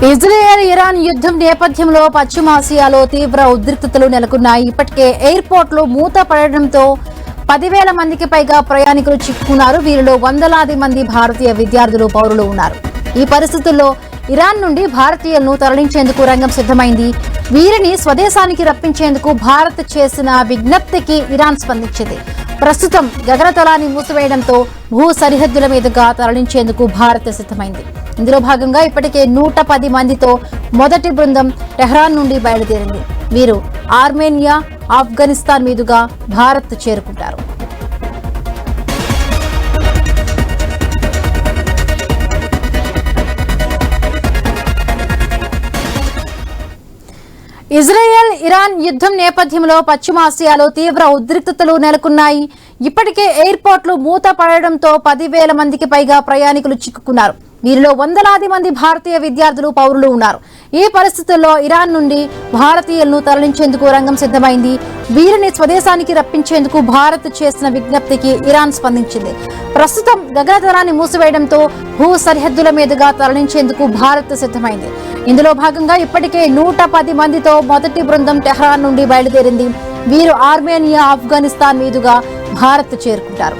Israel Iran యుద్ధం నేపథ్యంలో పశ్చిమాసియాలో తీవ్ర ఉద్రిక్తతలు నెలకొన్నాయి. ఇప్పటికే ఎయిర్పోర్ట్లు మూత పడడంతో 10,000 మందికి పైగా ప్రయాణికులు చిక్కుకున్నారు. వీరిలో వందలాది మంది భారతీయ విద్యార్థులు, పౌరులు ఉన్నారు. ఈ పరిస్థితుల్లో ఇరాన్ నుండి భారతీయులను తరలించేందుకు రంగం సిద్ధమైంది. వీరిని స్వదేశానికి రప్పించేందుకు భారత్ చేసిన విజ్ఞప్తికి ఇరాన్ స్పందించింది. ప్రస్తుతం గగనతలాన్ని మూసివేయడంతో భూ సరిహద్దుల మీదుగా తరలించేందుకు భారత్ సిద్ధమైంది. ఇందులో భాగంగా ఇప్పటికే 110 మందితో మొదటి బృందం టెహ్రాన్ నుండి బయలుదేరింది. వీరు ఆర్మేనియా, ఆఫ్ఘనిస్తాన్ మీదుగా భారత్ చేరుకుంటారు. ఇజ్రాయెల్ ఇరాన్ యుద్ధం నేపథ్యంలో పశ్చిమాసియాలో తీవ్ర ఉద్రిక్తతలు నెలకొన్నాయి. ఇప్పటికే ఎయిర్పోర్ట్లు మూత పడడంతో 10,000 మందికి పైగా ప్రయాణికులు చిక్కుకున్నారు. వీరిలో వందలాది మంది భారతీయ విద్యార్థులు, పౌరులు ఉన్నారు. ఈ పరిస్థితుల్లో ఇరాన్ నుండి భారతీయులను తరలించేందుకు రంగం సిద్ధమైంది. వీరిని స్వదేశానికి రప్పించేందుకు భారత్ చేసిన విజ్ఞప్తికి ఇరాన్ స్పందించింది. ప్రస్తుతం గగనతలాన్ని మూసివేయడంతో భూ సరిహద్దుల మీదుగా తరలించేందుకు భారత్ సిద్ధమైంది. ఇందులో భాగంగా ఇప్పటికే 110 మందితో మొదటి బృందం టెహ్రాన్ నుండి బయలుదేరింది. వీరు ఆర్మేనియా, ఆఫ్ఘనిస్తాన్ మీదుగా భారత్ చేరుకుంటారు.